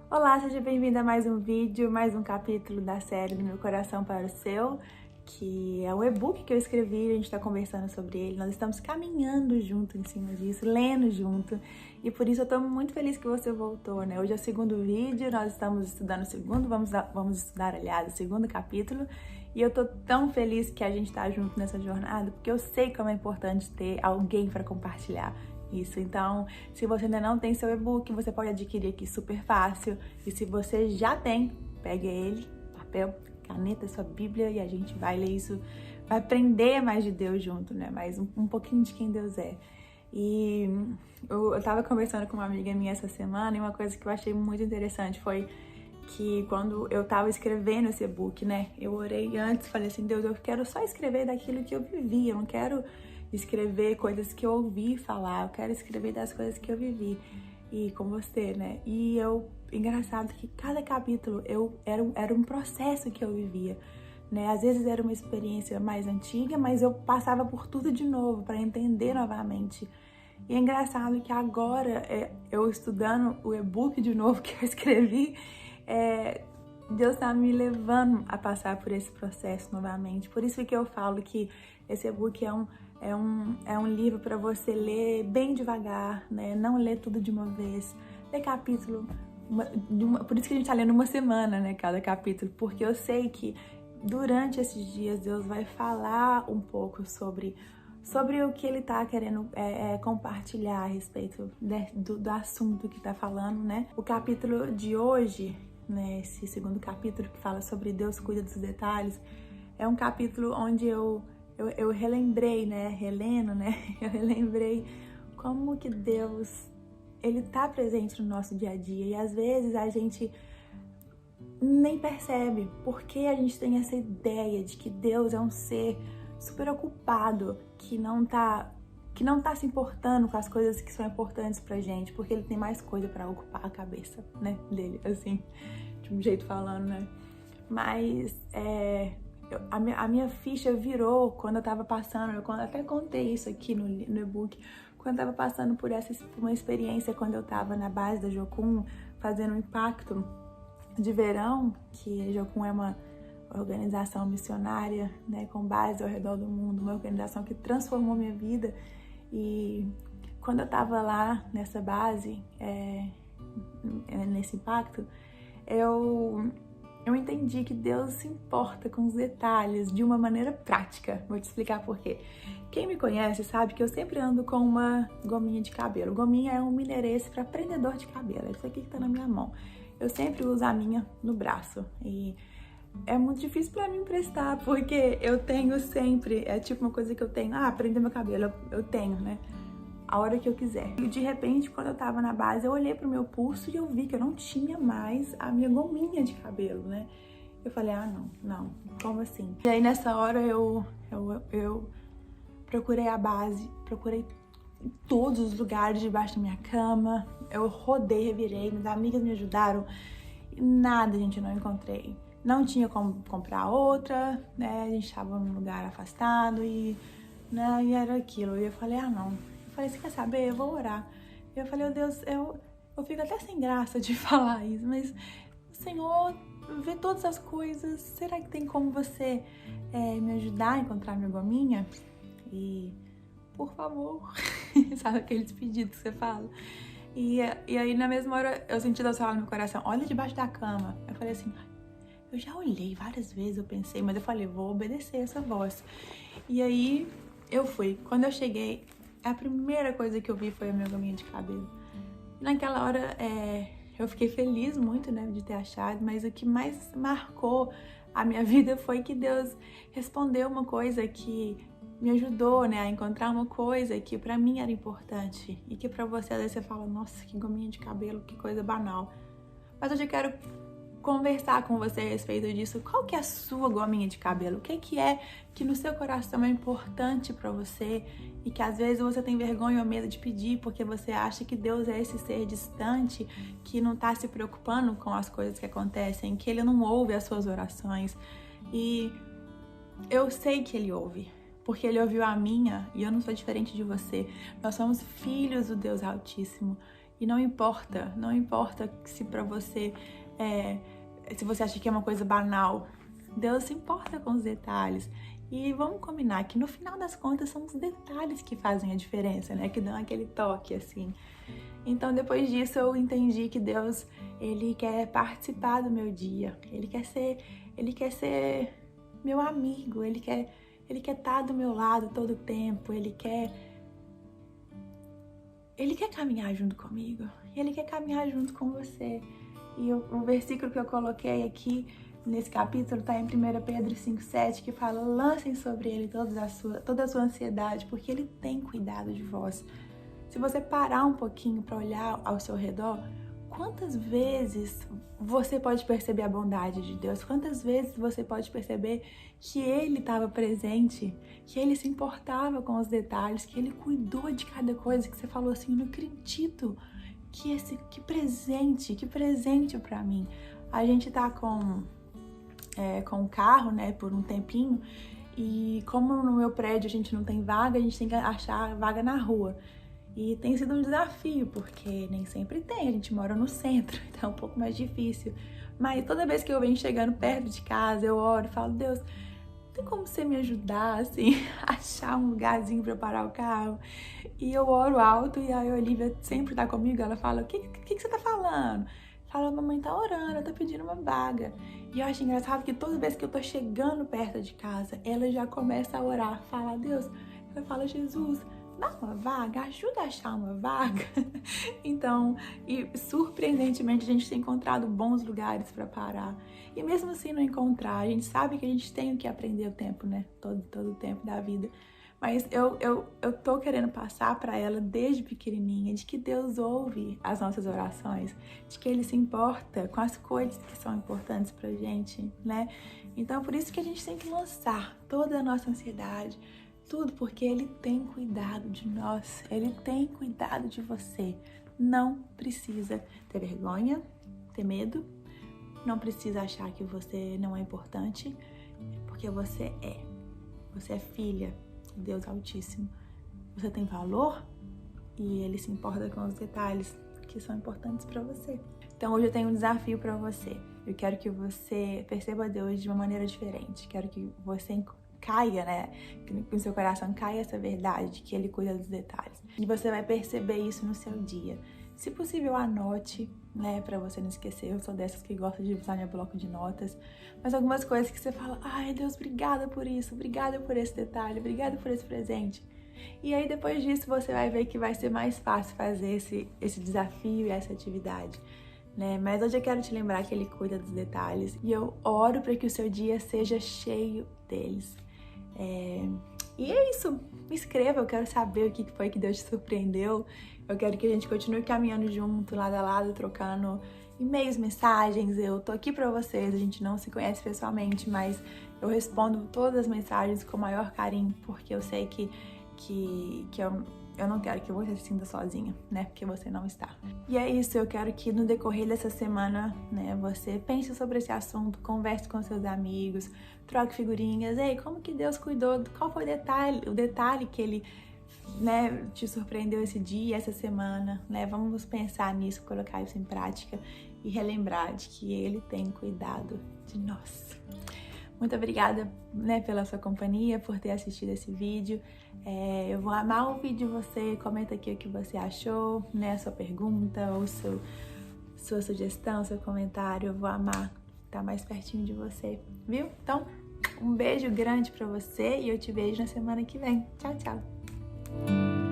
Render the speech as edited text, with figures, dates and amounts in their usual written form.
Olá, seja bem-vinda a mais um vídeo, mais um capítulo da série Do Meu Coração para o Seu, que é o e-book que eu escrevi, a gente está conversando sobre ele, nós estamos caminhando junto em cima disso, lendo junto, e por isso eu estou muito feliz que você voltou, né? Hoje é o segundo vídeo, nós estamos estudando o segundo, vamos estudar, aliás, o segundo capítulo, e eu tô tão feliz que a gente tá junto nessa jornada, porque eu sei como é importante ter alguém para compartilhar isso. Então, se você ainda não tem seu e-book, você pode adquirir aqui super fácil. E se você já tem, pegue ele, papel, caneta, sua Bíblia, e a gente vai ler isso, vai aprender mais de Deus junto, né? Mais um pouquinho de quem Deus é. E eu tava conversando com uma amiga minha essa semana, e uma coisa que eu achei muito interessante foi que quando eu tava escrevendo esse e-book, né, eu orei antes, falei assim, Deus, eu quero só escrever daquilo que eu vivi, eu não quero escrever coisas que eu ouvi falar, eu quero escrever das coisas que eu vivi, e com você, né, engraçado que cada capítulo era um processo que eu vivia, né, às vezes era uma experiência mais antiga, mas eu passava por tudo de novo para entender novamente. E é engraçado que agora, eu estudando o e-book de novo que eu escrevi, Deus está me levando a passar por esse processo novamente. Por isso que eu falo que esse e-book é um livro para você ler bem devagar, né? Não ler tudo de uma vez. Ler capítulo, por isso que a gente está lendo uma semana, né? Cada capítulo, porque eu sei que durante esses dias Deus vai falar um pouco sobre o que ele tá querendo compartilhar a respeito do assunto que tá falando, né? O capítulo de hoje, né, esse segundo capítulo que fala sobre Deus cuida dos detalhes, é um capítulo onde eu relembrei, né, relendo, né, eu relembrei como que Deus, ele tá presente no nosso dia a dia, e às vezes a gente nem percebe, porque a gente tem essa ideia de que Deus é um ser super ocupado, que não tá se importando com as coisas que são importantes pra gente, porque ele tem mais coisa pra ocupar a cabeça, né, dele, assim, de um jeito falando, né. Mas a minha ficha virou quando eu tava passando, eu até contei isso aqui no e-book, quando eu tava passando por uma experiência quando eu tava na base da Jocum, fazendo um impacto de verão, que a Jocum é uma organização missionária, né, com base ao redor do mundo, uma organização que transformou minha vida. E quando eu tava lá nessa base, nesse impacto, eu entendi que Deus se importa com os detalhes de uma maneira prática. Vou te explicar por quê. Quem me conhece sabe que eu sempre ando com uma gominha de cabelo. Gominha é um mineirês para prendedor de cabelo, é isso aqui que tá na minha mão. Eu sempre uso a minha no braço, e é muito difícil pra mim emprestar, porque eu tenho sempre, é tipo uma coisa que eu tenho, prender meu cabelo, eu tenho, né, a hora que eu quiser. E de repente, quando eu tava na base, eu olhei pro meu pulso e eu vi que eu não tinha mais a minha gominha de cabelo, né. Eu falei, não, como assim? E aí nessa hora eu procurei a base, procurei em todos os lugares debaixo da minha cama, eu rodei, revirei, minhas amigas me ajudaram, e nada, gente, eu não encontrei. Não tinha como comprar outra, né, a gente tava num lugar afastado né, e era aquilo. E eu falei, não. Eu falei, você quer saber? Eu vou orar. E eu falei, Deus, eu fico até sem graça de falar isso, mas o Senhor vê todas as coisas, será que tem como você me ajudar a encontrar minha gominha? E, por favor, sabe aqueles pedidos que você fala? E aí, na mesma hora, eu senti Deus falar no meu coração, olha debaixo da cama. Eu falei assim, eu já olhei várias vezes, eu pensei, mas eu falei, vou obedecer essa voz. E aí, eu fui. Quando eu cheguei, a primeira coisa que eu vi foi a minha gominha de cabelo. E naquela hora, eu fiquei feliz muito, né, de ter achado, mas o que mais marcou a minha vida foi que Deus respondeu uma coisa que me ajudou, né, a encontrar uma coisa que pra mim era importante, e que pra você, às vezes, você fala, nossa, que gominha de cabelo, que coisa banal. Mas hoje eu quero conversar com você a respeito disso. Qual que é a sua gominha de cabelo? O que é que no seu coração é importante pra você e que às vezes você tem vergonha ou medo de pedir porque você acha que Deus é esse ser distante que não tá se preocupando com as coisas que acontecem, que ele não ouve as suas orações. E eu sei que ele ouve, porque ele ouviu a minha, e eu não sou diferente de você. Nós somos filhos do Deus Altíssimo. E não importa se pra você, se você acha que é uma coisa banal, Deus se importa com os detalhes. E vamos combinar que no final das contas são os detalhes que fazem a diferença, né? Que dão aquele toque, assim. Então, depois disso, eu entendi que Deus, Ele quer participar do meu dia. Ele quer ser meu amigo. Ele quer estar do meu lado todo o tempo. Ele quer caminhar junto comigo. Ele quer caminhar junto com você. E o versículo que eu coloquei aqui nesse capítulo está em 1 Pedro 5,7, que fala: lancem sobre ele toda a sua ansiedade, porque ele tem cuidado de vós. Se você parar um pouquinho para olhar ao seu redor, quantas vezes você pode perceber a bondade de Deus? Quantas vezes você pode perceber que Ele estava presente, que Ele se importava com os detalhes, que Ele cuidou de cada coisa, que você falou assim: eu não acredito, que presente para mim. A gente tá com o carro, né, por um tempinho, e como no meu prédio a gente não tem vaga, a gente tem que achar vaga na rua. E tem sido um desafio, porque nem sempre tem, a gente mora no centro, então é um pouco mais difícil. Mas toda vez que eu venho chegando perto de casa, eu oro e falo: Deus, tem como você me ajudar, assim, a achar um lugarzinho pra eu parar o carro? E eu oro alto, e aí a Olivia sempre tá comigo, ela fala: o que você tá falando? Fala: mamãe tá orando, tá pedindo uma vaga. E eu acho engraçado que toda vez que eu tô chegando perto de casa, ela já começa a orar, fala a Deus, ela fala: Jesus, dá uma vaga, ajuda a achar uma vaga. Então, e surpreendentemente a gente tem encontrado bons lugares para parar. E mesmo assim não encontrar, a gente sabe que a gente tem que aprender o tempo, né? Todo o tempo da vida. Mas eu tô querendo passar para ela desde pequenininha de que Deus ouve as nossas orações, de que Ele se importa com as coisas que são importantes pra gente, né? Então, por isso que a gente tem que lançar toda a nossa ansiedade, tudo, porque Ele tem cuidado de nós, Ele tem cuidado de você. Não precisa ter vergonha, ter medo, não precisa achar que você não é importante, porque você é filha de Deus Altíssimo. Você tem valor e Ele se importa com os detalhes que são importantes para você. Então hoje eu tenho um desafio para você. Eu quero que você perceba Deus de uma maneira diferente. Quero que você caia, né? Que no seu coração caia essa verdade de que Ele cuida dos detalhes. E você vai perceber isso no seu dia. Se possível, anote, né? Pra você não esquecer. Eu sou dessas que gosta de usar meu bloco de notas. Mas algumas coisas que você fala: ai, Deus, obrigada por isso. Obrigada por esse detalhe. Obrigada por esse presente. E aí, depois disso, você vai ver que vai ser mais fácil fazer esse desafio e essa atividade, né? Mas hoje eu quero te lembrar que Ele cuida dos detalhes. E eu oro para que o seu dia seja cheio deles. E é isso, me inscreva, eu quero saber o que foi que Deus te surpreendeu. Eu quero que a gente continue caminhando junto, lado a lado, trocando e-mails, mensagens. Eu tô aqui pra vocês, a gente não se conhece pessoalmente, mas eu respondo todas as mensagens com o maior carinho, porque eu sei que eu não quero que você se sinta sozinha, né? Porque você não está. E é isso, eu quero que no decorrer dessa semana, né, você pense sobre esse assunto, converse com seus amigos, troque figurinhas. Ei, como que Deus cuidou? Qual foi o detalhe que Ele, né, te surpreendeu esse dia, essa semana, né? Vamos pensar nisso, colocar isso em prática e relembrar de que Ele tem cuidado de nós. Muito obrigada, né, pela sua companhia, por ter assistido esse vídeo. Eu vou amar ouvir de você. Comenta aqui o que você achou, né, a sua pergunta ou sua sugestão, seu comentário. Eu vou amar estar mais pertinho de você, viu? Então, um beijo grande pra você e eu te vejo na semana que vem. Tchau, tchau!